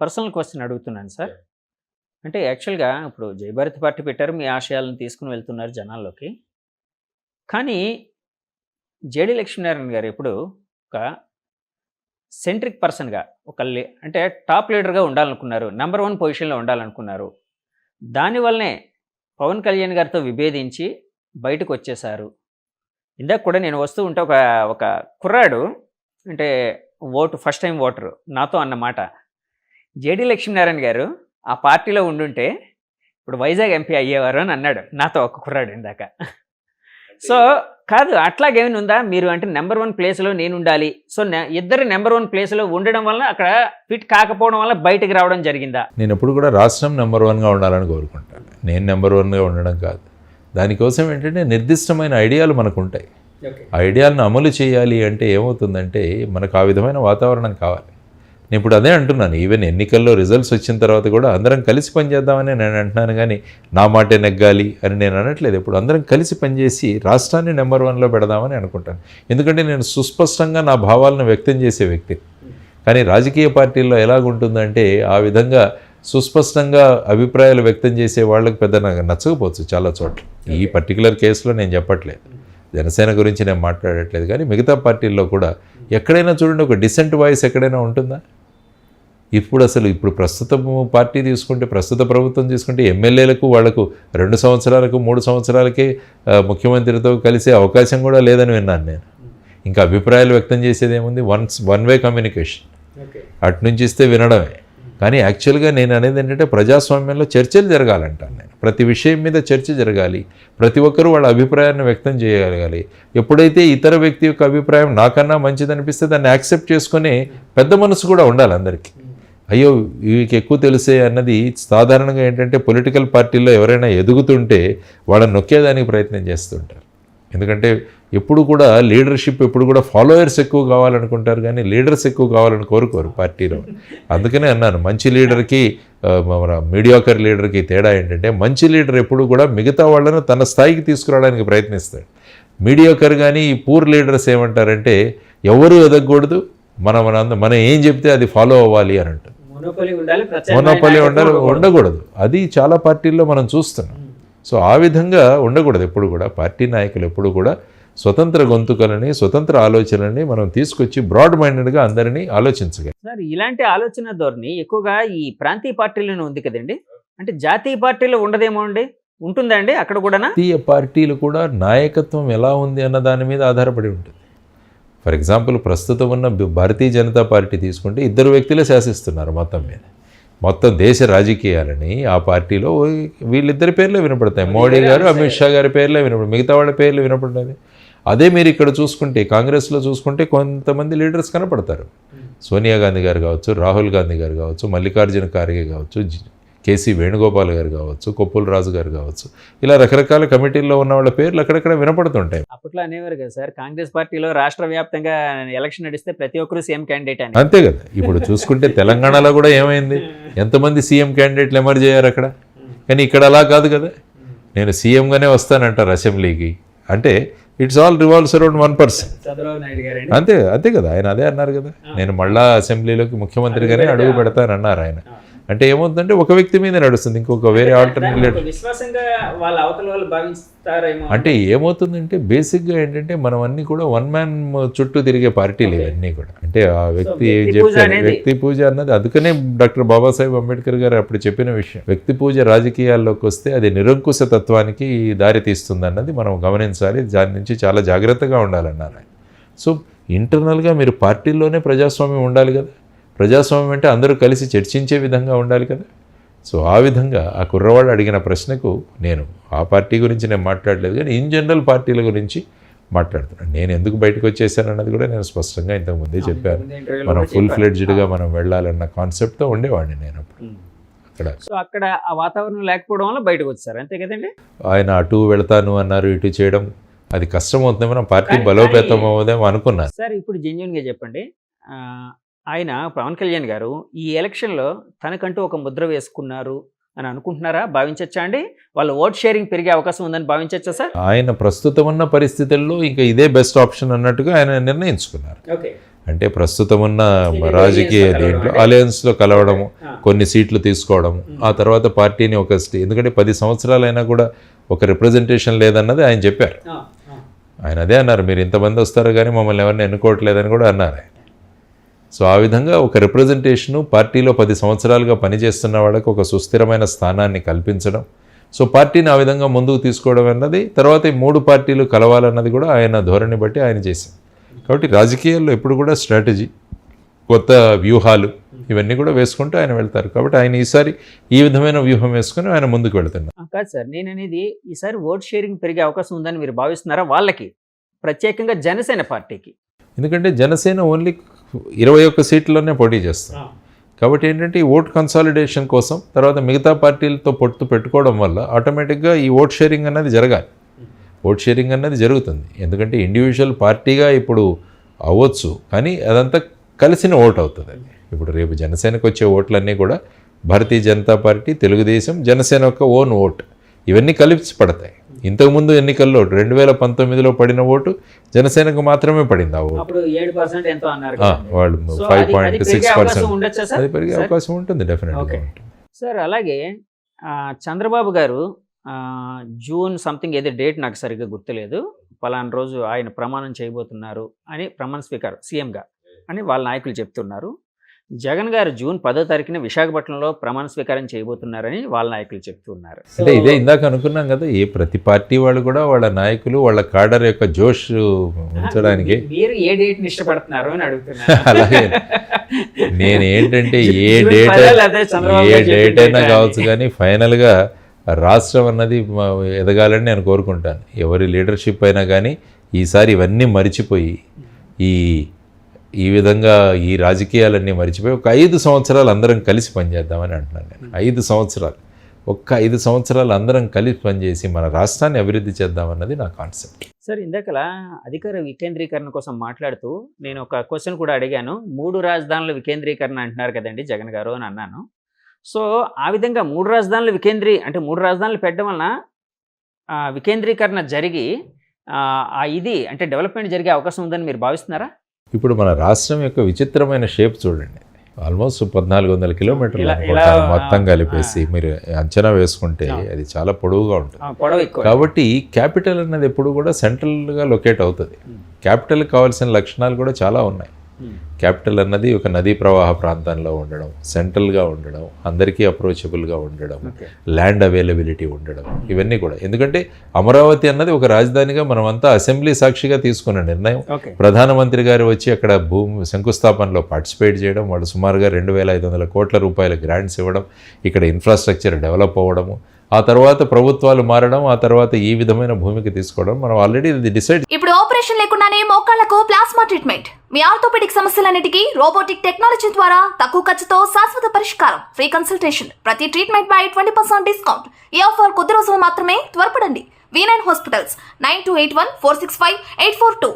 Personal question అడుగుతున్నాను sir. అంటే యాక్చువల్‌గా ఇప్పుడు జయభారతి పార్టీ పెట్టారు. మీ ఆశయాలను తీసుకొని వెళ్తున్నారు జనాల్లోకి. కానీ జేడీ లక్ష్మీనారాయణ గారు ఎప్పుడు ఒక సెంట్రిక్ పర్సన్‌గా ఒక అంటే టాప్ లీడర్‌గా ఉండాలనుకున్నారు. నంబర్ 1 పొజిషన్‌లో ఉండాలనుకున్నారు. దానివల్లనే పవన్ కళ్యాణ్ గారితో విభేదించి బయటకొచ్చేశారు. ఇందాక కూడా నేను వస్తూ ఉంటే ఒక ఒక కుర్రాడు అంటే ఫస్ట్ టైమ్ ఓటరు నాతో అన్నమాట. జేడీ లక్ష్మీనారాయణ గారు ఆ పార్టీలో ఉండుంటే ఇప్పుడు వైజాగ్ ఎంపీ అయ్యేవారు అని అన్నాడు నాతో ఒక కుర్రాడు ఇందాక. సో కాదు అట్లాగేమైనా ఉందా? మీరు అంటే నెంబర్ 1 ప్లేస్‌లో నేను ఉండాలి. సో ఇద్దరు నెంబర్ 1 ప్లేస్‌లో ఉండడం వల్ల అక్కడ ఫిట్ కాకపోవడం వల్ల బయటికి రావడం జరిగిందా? నేను ఎప్పుడు కూడా రాష్ట్రం నెంబర్ 1గా ఉండాలని కోరుకుంటాను. నేను నెంబర్ 1గా ఉండడం కాదు. దానికోసం ఏంటంటే నిర్దిష్టమైన ఐడియాలు మనకు ఉంటాయి. ఆ ఐడియాలను అమలు చేయాలి అంటే ఏమవుతుందంటే మనకు ఆ విధమైన వాతావరణం కావాలి. నేను ఇప్పుడు అదే అంటున్నాను. ఈవెన్ ఎన్నికల్లో రిజల్ట్స్ వచ్చిన తర్వాత కూడా అందరం కలిసి పనిచేద్దామని నేను అంటున్నాను, కానీ నా మాటే నెగ్గాలి అని నేను అనట్లేదు. ఇప్పుడు అందరం కలిసి పనిచేసి రాష్ట్రాన్ని నెంబర్ 1లో పెడదామని అనుకుంటాను. ఎందుకంటే నేను సుస్పష్టంగా నా భావాలను వ్యక్తం చేసే వ్యక్తి. కానీ రాజకీయ పార్టీల్లో ఎలాగుంటుందంటే ఆ విధంగా సుస్పష్టంగా అభిప్రాయాలు వ్యక్తం చేసే వాళ్ళకి పెద్ద నాకు నచ్చకపోవచ్చు చాలా చోట్ల. ఈ పర్టికులర్ కేసులో నేను చెప్పట్లేదు, జనసేన గురించి నేను మాట్లాడట్లేదు. కానీ మిగతా పార్టీల్లో కూడా ఎక్కడైనా చూడండి ఒక డిసెంట్ వాయిస్ ఎక్కడైనా ఉంటుందా? ఇప్పుడు ప్రస్తుత పార్టీ తీసుకుంటే, ప్రస్తుత ప్రభుత్వం తీసుకుంటే ఎమ్మెల్యేలకు వాళ్లకు 2 సంవత్సరాలకు 3 సంవత్సరాలకే ముఖ్యమంత్రితో కలిసే అవకాశం కూడా లేదని విన్నాను నేను. ఇంకా అభిప్రాయాలు వ్యక్తం చేసేది ఏముంది? One way communication. అటు నుంచి ఇస్తే వినడమే. కానీ యాక్చువల్గా నేను అనేది ఏంటంటే ప్రజాస్వామ్యంలో చర్చలు జరగాలంటాను నేను. ప్రతి విషయం మీద చర్చ జరగాలి. ప్రతి ఒక్కరూ వాళ్ళ అభిప్రాయాన్ని వ్యక్తం చేయగలగాలి. ఎప్పుడైతే ఇతర వ్యక్తి యొక్క అభిప్రాయం నాకన్నా మంచిదనిపిస్తే దాన్ని యాక్సెప్ట్ చేసుకునే పెద్ద మనసు కూడా ఉండాలి అందరికీ. అయ్యో వీరికి ఎక్కువ తెలిసే అన్నది సాధారణంగా ఏంటంటే పొలిటికల్ పార్టీల్లో ఎవరైనా ఎదుగుతుంటే వాళ్ళని నొక్కేదానికి ప్రయత్నం చేస్తుంటారు. ఎందుకంటే ఎప్పుడు కూడా లీడర్షిప్ ఎప్పుడు కూడా ఫాలోయర్స్ ఎక్కువ కావాలనుకుంటారు, కానీ లీడర్స్ ఎక్కువ కావాలని కోరుకోరు పార్టీలో. అందుకనే అన్నాను, మంచి లీడర్కి మీడియాకర్ లీడర్కి తేడా ఏంటంటే మంచి లీడర్ ఎప్పుడు కూడా మిగతా వాళ్ళను తన స్థాయికి తీసుకురావడానికి ప్రయత్నిస్తాడు. మీడియాకర్ కానీ ఈ పూర్ లీడర్స్ ఏమంటారంటే ఎవరు ఎదగకూడదు, మనం ఏం చెప్తే అది ఫాలో అవ్వాలి అని అంటారు. మోనోపలి ఉండకూడదు. అది చాలా పార్టీల్లో మనం చూస్తున్నాం. సో ఆ విధంగా ఉండకూడదు. ఎప్పుడు కూడా పార్టీ నాయకులు ఎప్పుడు కూడా స్వతంత్ర గొంతుకలని, స్వతంత్ర ఆలోచనలని మనం తీసుకొచ్చి బ్రాడ్ మైండెడ్గా అందరినీ ఆలోచించగలం. సార్ ఇలాంటి ఆలోచన ధోరణి ఎక్కువగా ఈ ప్రాంతీయ పార్టీలోనే ఉంది కదండి. అంటే జాతీయ పార్టీలో ఉండదేమో అండి? ఉంటుందా అండి అక్కడ కూడా? జాతీయ పార్టీలు కూడా నాయకత్వం ఎలా ఉంది అన్న దాని మీద ఆధారపడి ఉంటుంది. ఫర్ ఎగ్జాంపుల్ ప్రస్తుతం ఉన్న భారతీయ జనతా పార్టీ తీసుకుంటే 2 వ్యక్తులే శాసిస్తున్నారు మొత్తం దేశ రాజకీయాలని. ఆ పార్టీలో వీళ్ళిద్దరి పేర్లే వినపడతాయి. మోడీ గారు, అమిత్ షా గారి పేర్లే వినపడతాయి, మిగతా వాళ్ళ పేర్లు వినపడలేదు. అదే మీరు ఇక్కడ చూసుకుంటే కాంగ్రెస్లో చూసుకుంటే కొంతమంది లీడర్స్ కనపడతారు. సోనియా గాంధీ గారు కావచ్చు, రాహుల్ గాంధీ గారు కావచ్చు, మల్లికార్జున ఖార్గే కావచ్చు, కేసీ వేణుగోపాల్ గారు కావచ్చు, కొప్పుల రాజు గారు కావచ్చు, ఇలా రకరకాల కమిటీల్లో ఉన్న వాళ్ళ పేర్లు అక్కడక్కడ వినపడుతుంటాయి. అప్పట్లో అనేవారు కదా సార్, కాంగ్రెస్ పార్టీలో రాష్ట్ర వ్యాప్తంగా ఎలక్షన్ నడిస్తే ప్రతి ఒక్కరు సీఎం క్యాండిడేట్ అని. అంతే కదా. ఇప్పుడు చూసుకుంటే తెలంగాణలో కూడా ఏమైంది, ఎంతమంది సీఎం క్యాండిడేట్లు ఎమర్జ్ అయ్యారు అక్కడ. కానీ ఇక్కడ అలా కాదు కదా. నేను సీఎంగానే వస్తానంటారు అసెంబ్లీకి. అంటే it's all revolves around 1 person. అంతే కదా. ఆయన అదే అన్నారు కదా, నేను మళ్ళా అసెంబ్లీలోకి ముఖ్యమంత్రిగానే అడుగు పెడతానన్నారు ఆయన. అంటే ఏమవుతుందంటే ఒక వ్యక్తి మీద నడుస్తుంది, ఇంకొక వేరే ఆల్టర్నేటివ్. అంటే ఏమవుతుందంటే బేసిక్గా ఏంటంటే మనం అన్నీ కూడా 1 మ్యాన్ చుట్టూ తిరిగే పార్టీలు ఇవన్నీ కూడా. అంటే ఆ వ్యక్తి ఏం చెప్తారు, వ్యక్తి పూజ అన్నది. అందుకనే డాక్టర్ బాబాసాహెబ్ అంబేద్కర్ గారు అప్పుడు చెప్పిన విషయం, వ్యక్తి పూజ రాజకీయాల్లోకి వస్తే అది నిరంకుశ తత్వానికి దారి తీస్తుంది అన్నది మనం గమనించాలి. దాని నుంచి చాలా జాగ్రత్తగా ఉండాలన్నారు ఆయన. సో ఇంటర్నల్గా మీరు పార్టీల్లోనే ప్రజాస్వామ్యం ఉండాలి కదా. ప్రజాస్వామ్యం అంటే అందరూ కలిసి చర్చించే విధంగా ఉండాలి కదా. సో ఆ విధంగా ఆ కుర్రవాడు అడిగిన ప్రశ్నకు నేను ఆ పార్టీ గురించి నేను మాట్లాడలేదు, కానీ ఇన్ జనరల్ పార్టీల గురించి మాట్లాడుతున్నాను. నేను ఎందుకు బయటకు వచ్చేసాను అన్నది కూడా నేను స్పష్టంగా ఇంతకుముందే చెప్పాను. మనం ఫుల్ ఫ్లెడ్జ్డ్గా మనం వెళ్ళాలన్న కాన్సెప్ట్తో ఉండేవాడిని నేను అప్పుడు అక్కడ. సో అక్కడ ఆ వాతావరణం లేకపోవడం వల్ల బయటకు వచ్చారు, అంతే కదండి. ఆయన అటు వెళ్తాను అన్నారు, ఇటు చేయడం అది కష్టం అవుతుంది, మనం పార్టీ బలోపేతం అవుదేమో అనుకున్నాను. సార్ ఇప్పుడు జెన్యున్గా చెప్పండి, ఆయన పవన్ కళ్యాణ్ గారు ఈ ఎలక్షన్లో తనకంటూ ఒక ముద్ర వేసుకున్నారు అని అనుకుంటున్నారా? భావించచ్చా అండి? వాళ్ళ ఓట్ షేరింగ్ పెరిగే అవకాశం ఉందని భావించచ్చా సార్? ఆయన ప్రస్తుతం ఉన్న పరిస్థితుల్లో ఇంకా ఇదే బెస్ట్ ఆప్షన్ అన్నట్టుగా ఆయన నిర్ణయించుకున్నారు. అంటే ప్రస్తుతం ఉన్న రాజకీయ దీంట్లో అలయన్స్లో కలవడము, కొన్ని సీట్లు తీసుకోవడము, ఆ తర్వాత పార్టీని ఒక ఎందుకంటే 10 సంవత్సరాలైనా కూడా ఒక రిప్రజెంటేషన్ లేదన్నది ఆయన చెప్పారు. ఆయన అదే అన్నారు, మీరు ఇంతమంది వస్తారు కానీ మమ్మల్ని ఎవరిని ఎన్నుకోవట్లేదని కూడా అన్నారు ఆయన. సో ఆ విధంగా ఒక రిప్రజెంటేషను పార్టీలో 10 సంవత్సరాలుగా పనిచేస్తున్న వాళ్ళకి ఒక సుస్థిరమైన స్థానాన్ని కల్పించడం, సో పార్టీని ఆ విధంగా ముందుకు తీసుకోవడం అన్నది, తర్వాత ఈ 3 పార్టీలు కలవాలన్నది కూడా ఆయన ధోరణి బట్టి ఆయన చేశారు. కాబట్టి రాజకీయాల్లో ఎప్పుడు కూడా స్ట్రాటజీ, కొత్త వ్యూహాలు ఇవన్నీ కూడా వేసుకుంటూ ఆయన వెళ్తారు. కాబట్టి ఆయన ఈసారి ఈ విధమైన వ్యూహం వేసుకుని ఆయన ముందుకు వెళ్తున్నారు. కాదు సార్, నేను అనేది ఈసారి ఓట్ షేరింగ్ పెరిగే అవకాశం ఉందని మీరు భావిస్తున్నారా? వాళ్ళకి ప్రత్యేకంగా జనసేన పార్టీకి? ఎందుకంటే జనసేన ఓన్లీ 21 సీట్లలోనే పోటీ చేస్తారు. కాబట్టి ఏంటంటే ఈ ఓట్ కన్సాలిడేషన్ కోసం తర్వాత మిగతా పార్టీలతో పొత్తు పెట్టుకోవడం వల్ల ఆటోమేటిక్గా ఈ ఓట్ షేరింగ్ అన్నది జరగాలి. ఓట్ షేరింగ్ అన్నది జరుగుతుంది. ఎందుకంటే ఇండివిజువల్ పార్టీగా ఇప్పుడు అవ్వచ్చు, కానీ అదంతా కలిసిన ఓట్ అవుతుంది. అది ఇప్పుడు రేపు జనసేనకు వచ్చే ఓట్లన్నీ కూడా భారతీయ జనతా పార్టీ, తెలుగుదేశం, జనసేన యొక్క ఓన్ ఓట్, ఇవన్నీ కలిసి పడతాయి. ఇంతకుముందు ఎన్నికల్లో 2019లో పడిన ఓటు జనసేనకు మాత్రమే పడింది. ఆ ఓటు వాళ్ళు 5.6%. అది పెరిగే అవకాశం ఉంటుంది, డెఫినెట్గా. సార్ అలాగే చంద్రబాబు గారు జూన్ సంథింగ్ ఏదో డేట్ నాకు సరిగ్గా గుర్తులేదు, పలానా రోజు ఆయన ప్రమాణం చేయబోతున్నారు అని, ప్రమాణ స్వీకారం సీఎంగా అని వాళ్ళ నాయకులు చెప్తున్నారు. జగన్ గారు జూన్ 10వ తారీఖున విశాఖపట్నంలో ప్రమాణ స్వీకారం చేయబోతున్నారని వాళ్ళ నాయకులు చెప్తున్నారు. అంటే ఇదే ఇందాక అనుకున్నాం కదా, ఏ ప్రతి పార్టీ వాళ్ళు కూడా వాళ్ళ నాయకులు వాళ్ళ కాడర్ యొక్క జోష్ ఉంచడానికి మీరు ఏ డేట్ ని ఇష్టపడుతున్నారు అని అడుగుతున్నారు. అలాగే నేనేంటంటే ఏ డేట్ అయినా కావచ్చు, కానీ ఫైనల్గా రాష్ట్రం అన్నది ఎదగాలని నేను కోరుకుంటాను. ఎవరి లీడర్షిప్ అయినా కానీ ఈసారి ఇవన్నీ మరిచిపోయి ఈ విధంగా ఈ రాజకీయాలన్నీ మరిచిపోయి ఒక 5 సంవత్సరాలు అందరం కలిసి పనిచేద్దామని అంటున్నాను నేను. 5 సంవత్సరాలు, ఒక్క 5 సంవత్సరాలు అందరం కలిసి పనిచేసి మన రాష్ట్రాన్ని అభివృద్ధి చేద్దామన్నది నా కాన్సెప్ట్. సార్ ఇందాకలా అధికార వికేంద్రీకరణ కోసం మాట్లాడుతూ నేను ఒక క్వశ్చన్ కూడా అడిగాను. 3 రాజధానుల వికేంద్రీకరణ అంటున్నారు కదండి జగన్ గారు అని అన్నాను. సో ఆ విధంగా 3 రాజధానులు అంటే 3 రాజధానులు పెట్టడం వలన వికేంద్రీకరణ జరిగి ఇది అంటే డెవలప్మెంట్ జరిగే అవకాశం ఉందని మీరు భావిస్తున్నారా? ఇప్పుడు మన రాష్ట్రం యొక్క విచిత్రమైన షేప్ చూడండి. ఆల్మోస్ట్ 1400 కిలోమీటర్లు మొత్తం కలిపేసి మీరు అంచనా వేసుకుంటే అది చాలా పొడవుగా ఉంటుంది. కాబట్టి క్యాపిటల్ అన్నది ఎప్పుడు కూడా సెంట్రల్గా లొకేట్ అవుతుంది. క్యాపిటల్కి కావాల్సిన లక్షణాలు కూడా చాలా ఉన్నాయి. క్యాపిటల్ అన్నది ఒక నదీ ప్రవాహ ప్రాంతంలో ఉండడం, సెంట్రల్గా ఉండడం, అందరికీ అప్రోచబుల్గా ఉండడం, ల్యాండ్ అవైలబిలిటీ ఉండడం, ఇవన్నీ కూడా. ఎందుకంటే అమరావతి అన్నది ఒక రాజధానిగా మనమంతా అసెంబ్లీ సాక్షిగా తీసుకున్న నిర్ణయం. ప్రధానమంత్రి గారు వచ్చి అక్కడ శంకుస్థాపనలో పార్టిసిపేట్ చేయడం, వాళ్ళు సుమారుగా 2500 కోట్ల రూపాయల గ్రాంట్స్ ఇవ్వడం, ఇక్కడ ఇన్ఫ్రాస్ట్రక్చర్ డెవలప్ అవ్వడము, ఆ తర్వాత ప్రభుత్వాలు మారడం, ఆ తర్వాత ఈ విధమైన భూమికి తీసుకోవడం మనం ఆల్రెడీ ఇది డిసైడ్. ఇప్పుడు ఆపరేషన్ లేకుండానే మోకాళ్లకు ప్లాస్మా ట్రీట్మెంట్, మీ ఆర్థోపెడిక్ సమస్యలన్నిటికీ రోబోటిక్ టెక్నాలజీ ద్వారా తక్కువ ఖర్చుతో శాశ్వత పరిష్కారం, ఫ్రీ కన్సల్టేషన్, ప్రతి ట్రీట్మెంట్ పై 20% డిస్కౌంట్. ఈ ఆఫర్ కొద్ది రోజులు మాత్రమే, త్వరపడండి. V9 hospitals 9281465842.